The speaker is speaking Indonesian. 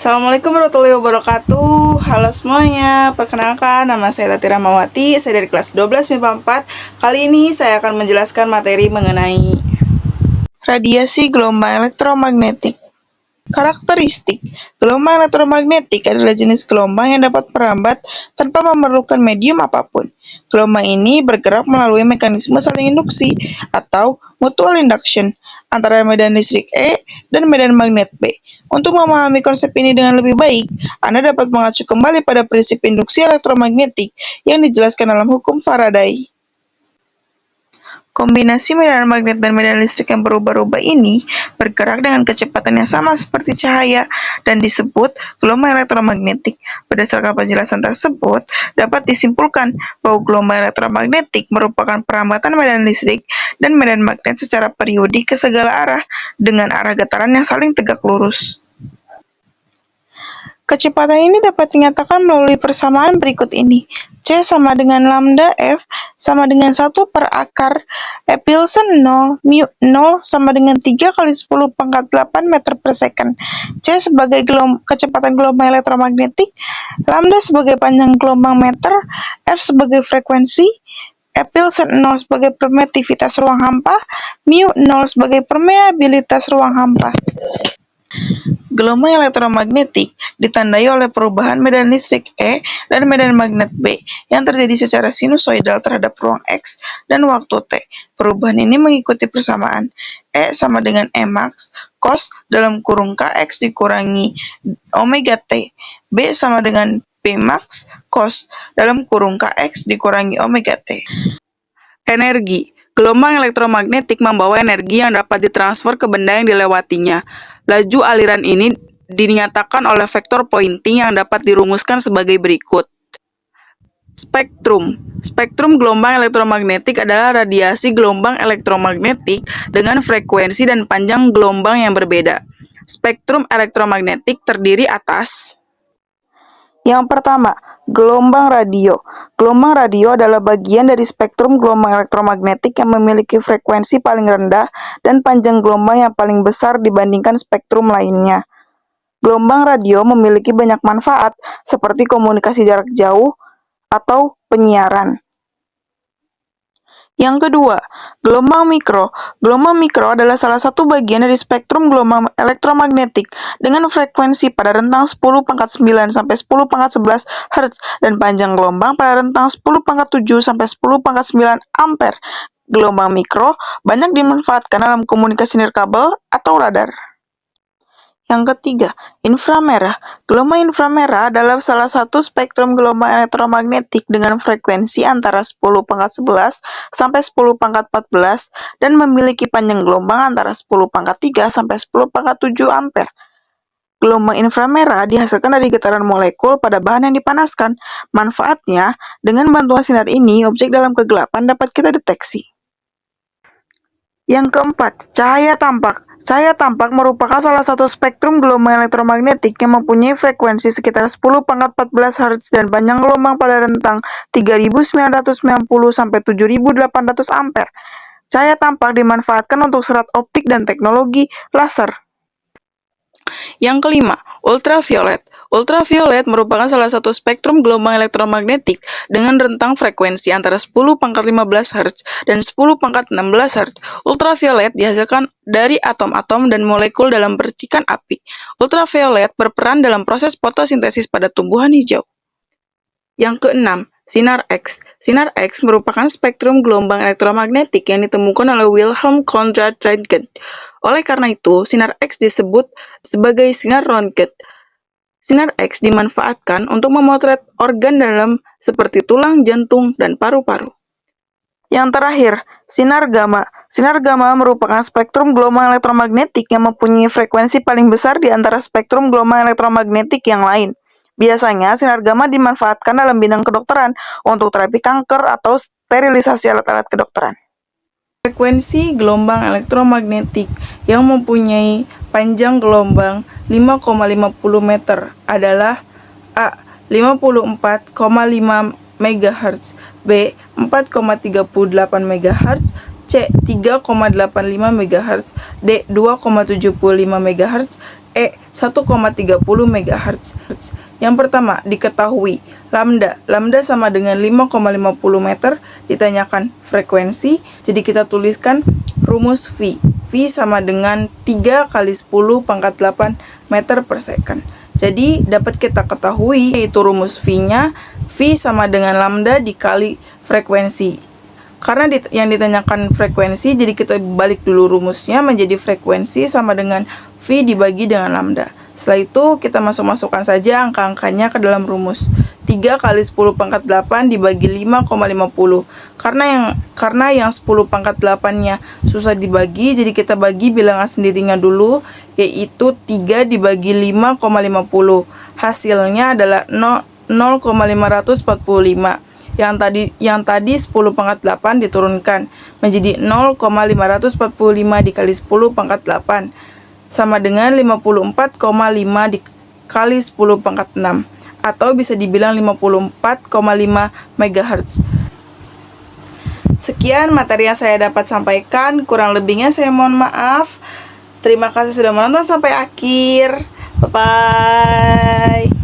Assalamualaikum warahmatullahi wabarakatuh. Halo semuanya, perkenalkan nama saya Tati Rahmawati. Saya dari kelas 12 MIPA 4. Kali ini saya akan menjelaskan materi mengenai radiasi gelombang elektromagnetik. Karakteristik gelombang elektromagnetik adalah jenis gelombang yang dapat merambat tanpa memerlukan medium apapun. Gelombang ini bergerak melalui mekanisme saling induksi atau mutual induction antara medan listrik E dan medan magnet B. Untuk memahami konsep ini dengan lebih baik, Anda dapat mengacu kembali pada prinsip induksi elektromagnetik yang dijelaskan dalam hukum Faraday. Kombinasi medan magnet dan medan listrik yang berubah-ubah ini bergerak dengan kecepatan yang sama seperti cahaya dan disebut gelombang elektromagnetik. Berdasarkan penjelasan tersebut, dapat disimpulkan bahwa gelombang elektromagnetik merupakan perambatan medan listrik dan medan magnet secara periodik ke segala arah dengan arah getaran yang saling tegak lurus. Kecepatan ini dapat dinyatakan melalui persamaan berikut ini. C sama dengan lambda F sama dengan 1 per akar epsilon 0, mu 0 sama dengan 3 kali 10 pangkat 8 meter per second. C sebagai kecepatan gelombang elektromagnetik, lambda sebagai panjang gelombang meter, F sebagai frekuensi, epsilon 0 sebagai permeativitas ruang hampa, mu 0 sebagai permeabilitas ruang hampa. Gelombang elektromagnetik ditandai oleh perubahan medan listrik E dan medan magnet B yang terjadi secara sinusoidal terhadap ruang X dan waktu T. Perubahan ini mengikuti persamaan E sama dengan E max cos dalam kurung Kx dikurangi omega T, B sama dengan P max cos dalam kurung Kx dikurangi omega T. Energi. Gelombang elektromagnetik membawa energi yang dapat ditransfer ke benda yang dilewatinya. Laju aliran ini dinyatakan oleh vektor pointing yang dapat dirumuskan sebagai berikut. Spektrum. Spektrum gelombang elektromagnetik adalah radiasi gelombang elektromagnetik dengan frekuensi dan panjang gelombang yang berbeda. Spektrum elektromagnetik terdiri atas yang pertama, gelombang radio. Gelombang radio adalah bagian dari spektrum gelombang elektromagnetik yang memiliki frekuensi paling rendah dan panjang gelombang yang paling besar dibandingkan spektrum lainnya. Gelombang radio memiliki banyak manfaat seperti komunikasi jarak jauh atau penyiaran. Yang kedua, gelombang mikro. Gelombang mikro adalah salah satu bagian dari spektrum gelombang elektromagnetik dengan frekuensi pada rentang 10 pangkat 9 sampai 10 pangkat 11 Hz dan panjang gelombang pada rentang 10 pangkat 7 sampai 10 pangkat 9 ampere. Gelombang mikro banyak dimanfaatkan dalam komunikasi nirkabel atau radar. Yang ketiga, inframerah. Gelombang inframerah adalah salah satu spektrum gelombang elektromagnetik dengan frekuensi antara 10 pangkat 11 sampai 10 pangkat 14 dan memiliki panjang gelombang antara 10 pangkat 3 sampai 10 pangkat 7 ampere. Gelombang inframerah dihasilkan dari getaran molekul pada bahan yang dipanaskan. Manfaatnya, dengan bantuan sinar ini, objek dalam kegelapan dapat kita deteksi. Yang keempat, cahaya tampak. Cahaya tampak merupakan salah satu spektrum gelombang elektromagnetik yang mempunyai frekuensi sekitar 10 pangkat 14 Hz dan panjang gelombang pada rentang 3990 sampai 7800 ampere. Cahaya tampak dimanfaatkan untuk serat optik dan teknologi laser. Yang kelima, ultraviolet. Ultraviolet merupakan salah satu spektrum gelombang elektromagnetik dengan rentang frekuensi antara 10 pangkat 15 Hz dan 10 pangkat 16 Hz. Ultraviolet dihasilkan dari atom-atom dan molekul dalam percikan api. Ultraviolet berperan dalam proses fotosintesis pada tumbuhan hijau. Yang keenam, sinar X. Sinar X merupakan spektrum gelombang elektromagnetik yang ditemukan oleh Wilhelm Conrad Röntgen. Oleh karena itu, sinar X disebut sebagai sinar Röntgen. Sinar X dimanfaatkan untuk memotret organ dalam seperti tulang, jantung, dan paru-paru. Yang terakhir, sinar gamma. Sinar gamma merupakan spektrum gelombang elektromagnetik yang mempunyai frekuensi paling besar di antara spektrum gelombang elektromagnetik yang lain. Biasanya, sinar gamma dimanfaatkan dalam bidang kedokteran untuk terapi kanker atau sterilisasi alat-alat kedokteran. Frekuensi gelombang elektromagnetik yang mempunyai panjang gelombang 5,50 meter adalah A. 54,5 MHz, B. 4,38 MHz, C. 3,85 MHz, D. 2,75 MHz, E. 1,30 MHz. Yang pertama, diketahui lambda. Lambda sama dengan 5,50 meter, ditanyakan frekuensi. Jadi kita tuliskan rumus V. V sama dengan 3 kali 10 pangkat 8 meter per second. Jadi dapat kita ketahui yaitu rumus V-nya, V sama dengan lambda dikali frekuensi. Karena yang ditanyakan frekuensi, jadi kita balik dulu rumusnya menjadi frekuensi sama dengan V dibagi dengan lambda. Setelah itu kita masukkan saja angka-angkanya ke dalam rumus. 3 kali 10 pangkat 8 dibagi 5,50. Karena yang 10 pangkat 8-nya susah dibagi, jadi kita bagi bilangan sendirinya dulu, yaitu 3 dibagi 5,50. Hasilnya adalah 0,545. Yang tadi 10 pangkat 8 diturunkan menjadi 0,545 dikali 10 pangkat 8 sama dengan 54,5 dikali 10 pangkat 6, atau bisa dibilang 54,5 MHz. Sekian materi yang saya dapat sampaikan, kurang lebihnya saya mohon maaf. Terima kasih sudah menonton sampai akhir. Bye-bye.